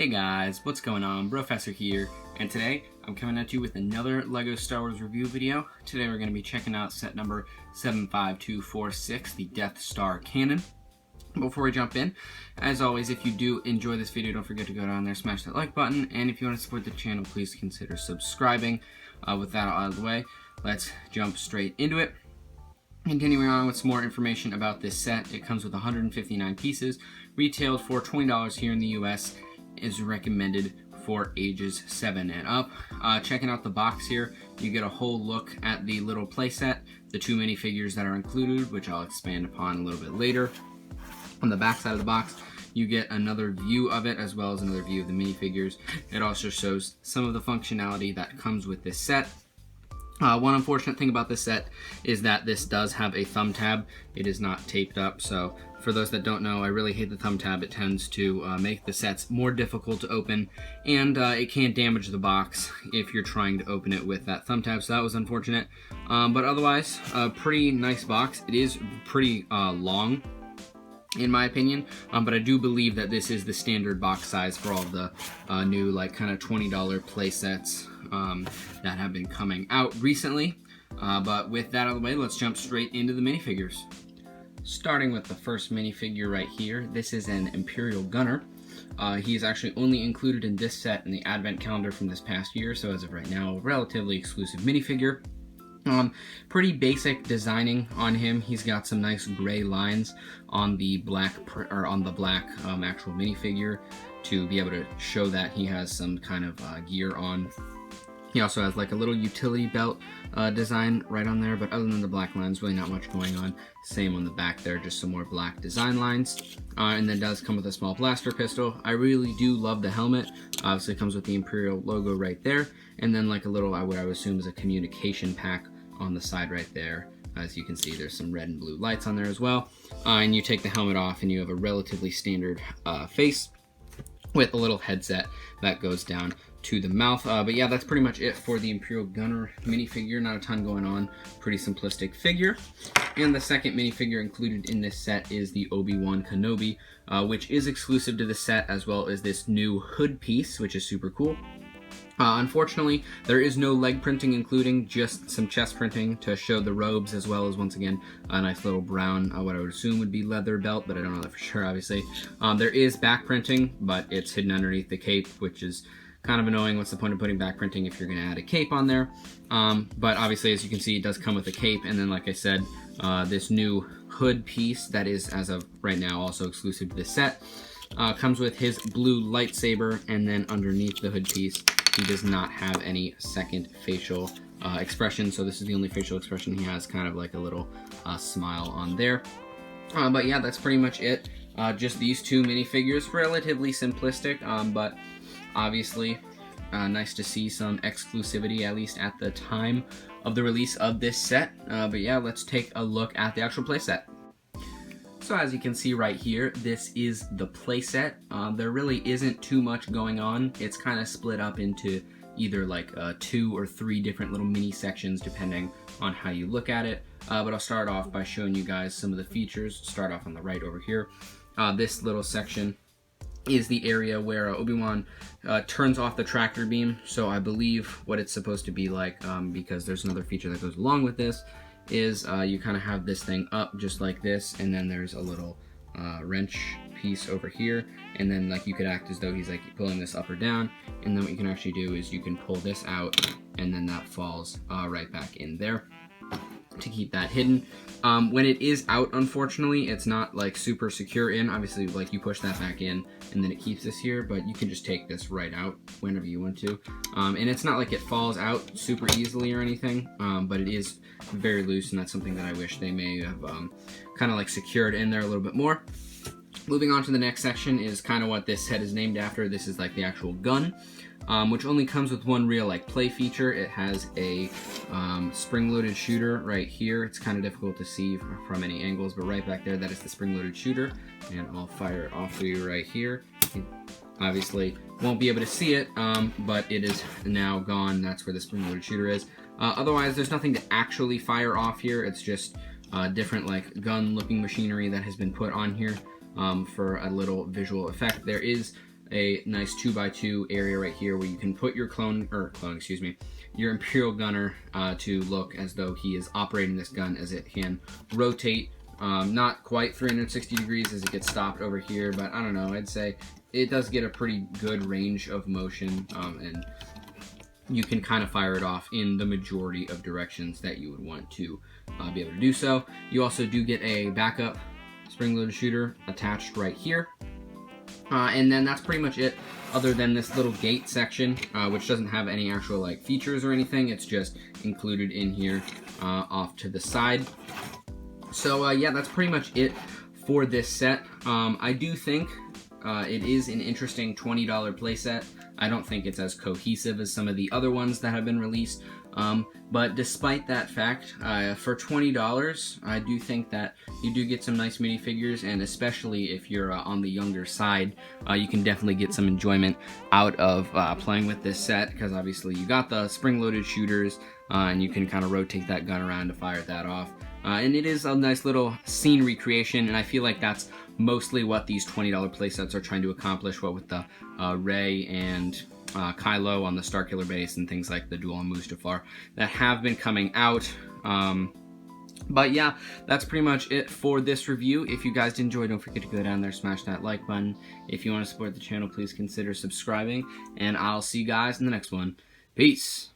Hey guys, what's going on? Brofessor here, and today I'm coming at you with another LEGO Star Wars review video. Today we're going to be checking out set number 75246, the Death Star Cannon. Before we jump in, as always, if you do enjoy this video, don't forget to go down there, smash that like button, and if you want to support the channel, please consider subscribing. With that out of the way, let's jump straight into it. Continuing on with some more information about this set, it comes with 159 pieces, retailed for $20 here in the US, is recommended for ages 7 and up. Checking out the box here, you get a whole look at the little playset, the 2 minifigures that are included, which I'll expand upon a little bit later. On the back side of the box, you get another view of it as well as another view of the minifigures. It also shows some of the functionality that comes with this set. One unfortunate thing about this set is that this does have a thumb tab. It is not taped up, so for those that don't know, I really hate the thumb tab. It tends to make the sets more difficult to open, and it can damage the box if you're trying to open it with that thumb tab, so that was unfortunate. But otherwise, a pretty nice box. It is pretty long, in my opinion, but I do believe that this is the standard box size for all the new, like, kind of $20 play sets that have been coming out recently. But with that out of the way, let's jump straight into the minifigures. Starting with the first minifigure right here, this is an Imperial Gunner. He is actually only included in this set in the advent calendar from this past year, so as of right now, a relatively exclusive minifigure. Pretty basic designing on him. He's got some nice gray lines on the black actual minifigure to be able to show that he has some kind of gear on. He also has like a little utility belt design right on there, but other than the black lines, really not much going on. Same on the back there, just some more black design lines. And then does come with a small blaster pistol. I really do love the helmet. Obviously comes with the Imperial logo right there, and then like a little, what I would assume is a communication pack on the side right there. As you can see, there's some red and blue lights on there as well. And you take the helmet off and you have a relatively standard face with a little headset that goes down to the mouth. But yeah, that's pretty much it for the Imperial Gunner minifigure. Not a ton going on. Pretty simplistic figure. And the second minifigure included in this set is the Obi-Wan Kenobi, which is exclusive to the set, as well as this new hood piece, which is super cool. Unfortunately, there is no leg printing, including just some chest printing to show the robes, as well as, once again, a nice little brown, what I would assume would be leather belt, but I don't know that for sure, obviously. There is back printing, but it's hidden underneath the cape, which is kind of annoying. What's the point of putting back printing if you're going to add a cape on there? But obviously, as you can see, it does come with a cape, and then, like I said, this new hood piece that is, as of right now, also exclusive to this set, comes with his blue lightsaber, and then underneath the hood piece, he does not have any second facial expression, so this is the only facial expression he has, kind of like a little smile on there. But yeah, that's pretty much it. Just these two minifigures, relatively simplistic, but obviously nice to see some exclusivity, at least at the time of the release of this set. But yeah, let's take a look at the actual playset. So as you can see right here, this is the playset. There really isn't too much going on. It's kind of split up into either like 2 or 3 different little mini sections depending on how you look at it. But I'll start off by showing you guys some of the features. Start off on the right over here. This little section is the area where Obi-Wan turns off the tractor beam. So I believe what it's supposed to be like, because there's another feature that goes along with this, is you kind of have this thing up just like this, and then there's a little wrench piece over here, and then like you could act as though he's like pulling this up or down, and then what you can actually do is you can pull this out, and then that falls right back in there to keep that hidden. When it is out, unfortunately, it's not like super secure in. Obviously, like you push that back in and then it keeps this here, but you can just take this right out whenever you want to. And it's not like it falls out super easily or anything, but it is very loose, and that's something that I wish they may have kind of like secured in there a little bit more. Moving on to the next section is kind of what this set is named after. This is like the actual gun, which only comes with one real like play feature. It has a spring-loaded shooter right here. It's kind of difficult to see from any angles, but right back there, that is the spring-loaded shooter, and I'll fire it off for you right here. You obviously won't be able to see it, but it is now gone. That's where the spring-loaded shooter is. Otherwise, there's nothing to actually fire off here. It's just different like gun-looking machinery that has been put on here for a little visual effect. There is a nice 2x2 area right here where you can put your your Imperial gunner to look as though he is operating this gun, as it can rotate, not quite 360 degrees as it gets stopped over here, but I don't know, I'd say it does get a pretty good range of motion, and you can kind of fire it off in the majority of directions that you would want to be able to do so. You also do get a backup spring-loaded shooter attached right here. And then that's pretty much it, other than this little gate section, which doesn't have any actual like features or anything. It's just included in here off to the side. So yeah, that's pretty much it for this set. I do think it is an interesting $20 playset. I don't think it's as cohesive as some of the other ones that have been released. But despite that fact, for $20, I do think that you do get some nice minifigures, and especially if you're on the younger side, you can definitely get some enjoyment out of playing with this set, because obviously you got the spring-loaded shooters, and you can kind of rotate that gun around to fire that off. And it is a nice little scene recreation, and I feel like that's mostly what these $20 playsets are trying to accomplish, what with the Rey and Kylo on the Starkiller base and things like the Duel on Mustafar that have been coming out. But yeah, that's pretty much it for this review. If you guys enjoyed, don't forget to go down there, smash that like button. If you want to support the channel, please consider subscribing, and I'll see you guys in the next one. Peace!